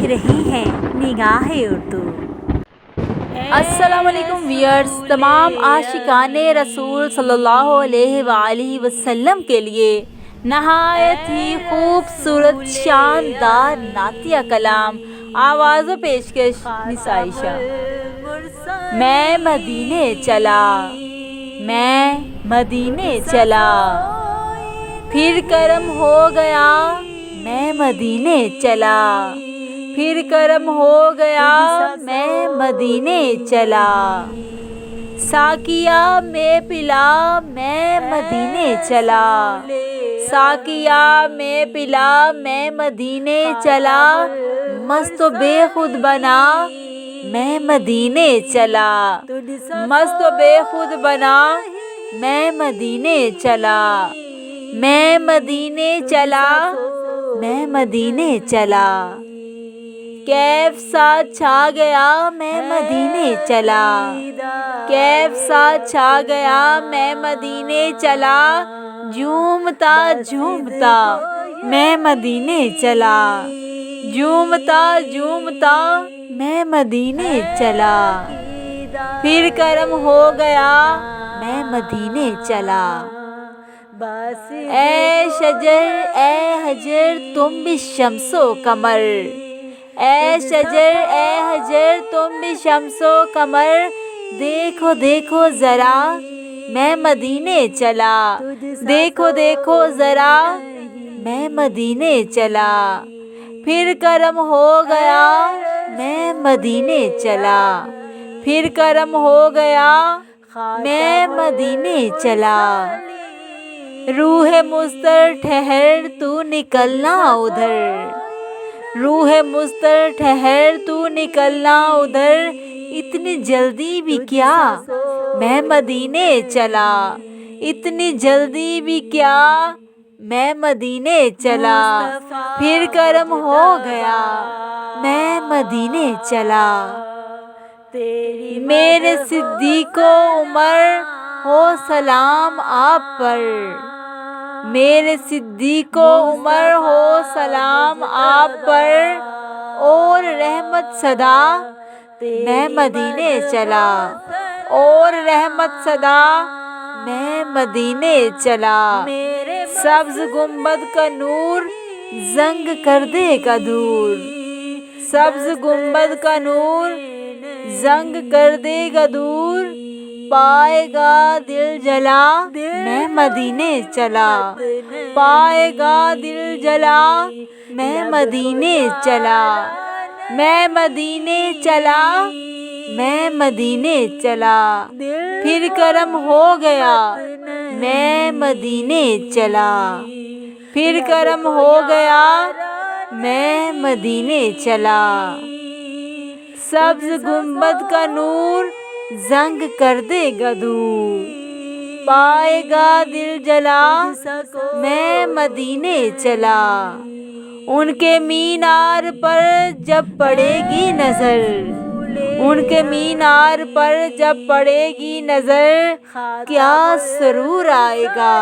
رہے ہیں نگاہ اردو۔ السلام علیکم ویئرز، تمام عاشقان رسول صلی اللہ علیہ وآلہ وسلم کے لیے نہایت ہی خوبصورت شاندار نعتیہ کلام آواز و پیشکش مس عائشہ۔ میں مدینے چلا، میں مدینے چلا، پھر کرم ہو گیا، میں مدینے چلا، پھر کرم ہو گیا، میں مدینے چلا، ساقیا میں پلا، میں مدینے چلا، ساقیا میں پلا، میں مدینے چلا، مست و بے خود بنا، میں مدینے چلا، مست و بے خود بنا، میں مدینے چلا، میں مدینے چلا، میں مدینے چلا، کیف سا چھا گیا، میں مدینے چلا، کیف سا چھا گیا، میں مدینے چلا، جھومتا جھومتا میں مدینے چلا، جھومتا جھومتا میں مدینے چلا، پھر کرم ہو گیا، میں مدینے چلا، اے شجر اے حجر تم بھی شمس و قمر، اے شجر اے حجر تم بھی شمس و قمر، دیکھو دیکھو ذرا میں مدینے چلا، دیکھو دیکھو ذرا میں مدینے چلا، پھر کرم ہو گیا، میں مدینے چلا، پھر کرم ہو گیا، میں مدینے چلا، روح مضطر ٹھہر تو نکلنا ادھر، روح مضطر ٹھہر تو نکلنا ادھر، اتنی جلدی بھی کیا میں مدینے چلا، اتنی جلدی بھی کیا میں مدینے چلا، پھر کرم ہو گیا، میں مدینے چلا، میرے صدیق و عمر ہو سلام آپ پر، میرے صدیق و عمر ہو سلام آپ پر، اور رحمت صدا میں مدینے چلا، اور رحمت صدا میں مدینے چلا، سبز گنبد کا نور زنگ کر دے گا دور، سبز گنبد کا نور زنگ کر دے گا دور، پائے گا دل جلا میں مدینے چلا، پائے گا دل جلا میں مدینے چلا، میں مدینے چلا، میں مدینے چلا، پھر کرم ہو گیا، میں مدینے چلا، پھر کرم ہو گیا، میں مدینے چلا، سبز گنبد کا نور زنگ کر دے گا دور، پائے گا دل جلا میں مدینے چلا، ان کے مینار پر جب پڑے گی نظر، ان کے مینار پر جب پڑے گی نظر، کیا سرور آئے گا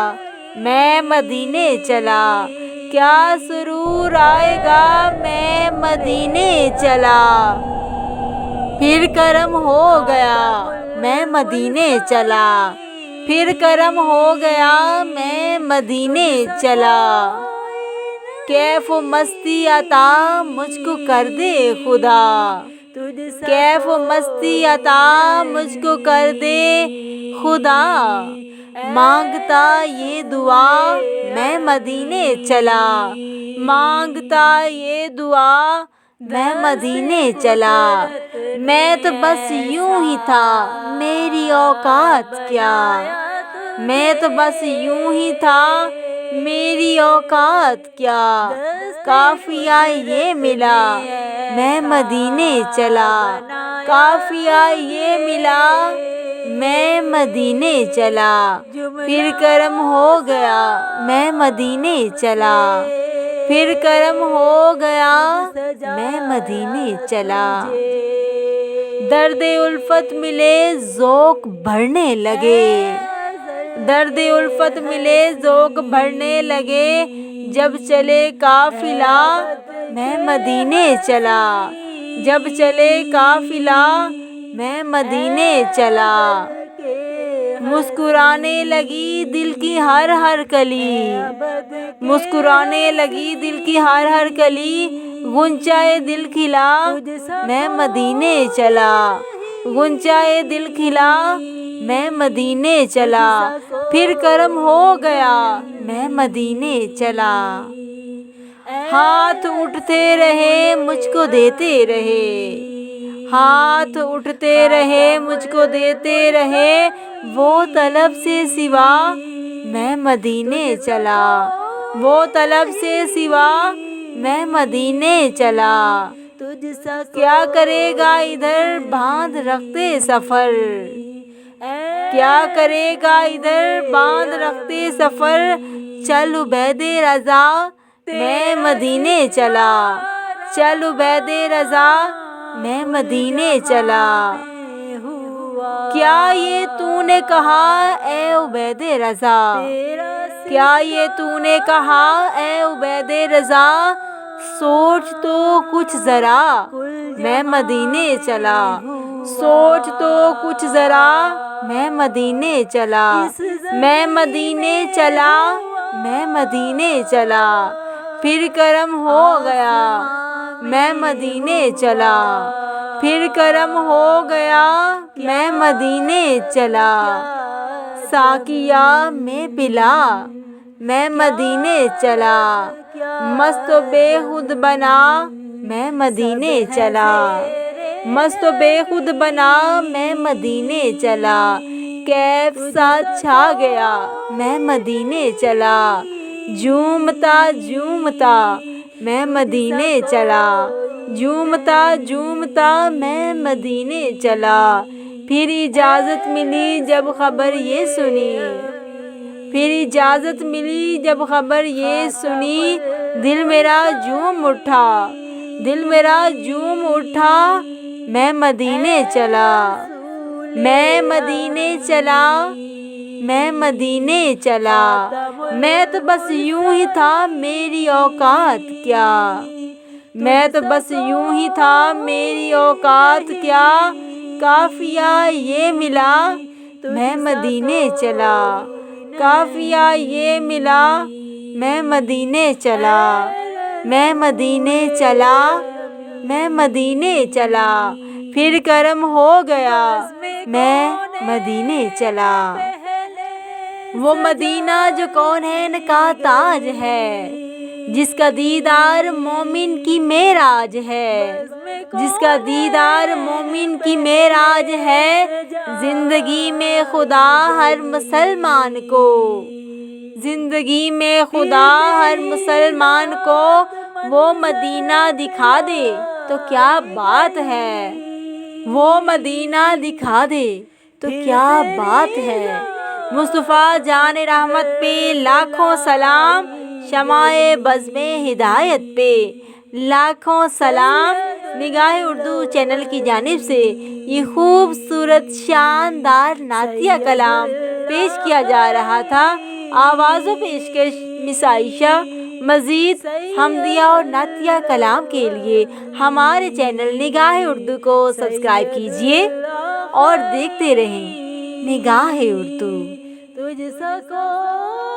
میں مدینے چلا، کیا سرور آئے گا میں مدینے چلا، پھر کرم ہو گیا میں مدینے چلا، پھر کرم ہو گیا میں مدینے چلا، کیف و مستی عطا مجھ کو کر دے خدا، کیف و مستی عطا مجھ کو کر دے خدا، مانگتا یہ دعا میں مدینے چلا، مانگتا یہ دعا میں مدینے چلا، میں تو بس یوں ہی تھا میری اوقات کیا، میں تو بس یوں ہی تھا میری اوقات کیا، قافیہ یہ ملا میں مدینے چلا، قافیہ یہ ملا میں مدینے چلا، پھر کرم ہو گیا میں مدینے چلا، پھر کرم ہو گیا میں مدینے چلا، درد الفت ملے ذوق بڑھنے لگے، درد الفت ملے ذوق بڑھنے لگے، جب چلے قافلہ میں مدینے چلا، جب چلے قافلہ میں مدینے چلا، مسکرانے لگی دل کی ہر ہر کلی، مسکرانے لگی دل کی ہر ہر کلی، غنچۂ دل کھلا میں مدینے چلا، غنچۂ دل کھلا میں مدینے چلا، پھر کرم ہو گیا میں مدینے چلا، ہاتھ اٹھتے رہے مجھ کو دیتے رہے، ہاتھ اٹھتے رہے مجھ کو دیتے رہے، وہ طلب سے سوا میں مدینے چلا، وہ طلب سے سوا میں مدینے چلا، کیا کرے گا ادھر باندھ رکھتے سفر، کیا کرے گا ادھر باندھ رکھتے سفر، چل عبید رضا میں مدینے چلا، چل عبید رضا میں مدینے چلا، کیا یہ تو نے کہا اے عبید رضا، کیا یہ تو نے کہا اے عبید رضا، سوچ تو کچھ ذرا میں مدینے چلا، سوچ تو کچھ ذرا میں مدینے چلا، میں مدینے چلا، میں مدینے چلا، پھر کرم ہو گیا میں مدینے چلا، پھر کرم ہو گیا میں مدینے چلا، ساقیہ میں پلا میں مدینے چلا، مست و بے خود بنا میں مدینے چلا، مست و بے خود بنا میں مدینے چلا، کیف سا چھا گیا میں مدینے چلا، جھومتا جھومتا میں مدینے چلا، جھومتا جھومتا میں مدینے چلا، پھر اجازت ملی جب خبر یہ سنی، پھر اجازت ملی جب خبر یہ سنی، دل میرا جھوم اٹھا، دل میرا جھوم اٹھا، میں مدینے چلا، میں مدینے چلا، میں مدینے چلا، میں تو بس یوں ہی تھا میری اوقات کیا، میں تو بس یوں ہی تھا میری اوقات کیا، قافیہ یہ ملا میں مدینے چلا، قافیہ یہ ملا میں مدینے چلا، میں مدینے چلا، میں مدینے چلا، پھر کرم ہو گیا میں مدینے چلا، وہ مدینہ جو کونین کا تاج ہے، جس کا دیدار مومن کی معراج ہے، جس کا دیدار مومن کی معراج ہے، زندگی میں خدا ہر مسلمان کو، زندگی میں خدا ہر مسلمان کو وہ مدینہ دکھا دے تو کیا بات ہے، وہ مدینہ دکھا دے تو کیا بات ہے، مصطفیٰ جان رحمت پہ لاکھوں سلام، شمع بزم ہدایت پہ لاکھوں سلام، نگاہ اردو چینل کی جانب سے یہ خوبصورت شاندار نعتیہ کلام پیش کیا جا رہا تھا، آواز و پیشکش مس عائشہ۔ مزید حمدیہ اور نعتیہ کلام کے لیے ہمارے چینل نگاہ اردو کو سبسکرائب کیجیے اور دیکھتے رہیں نگاہ اردو۔ تجھ سا کوئی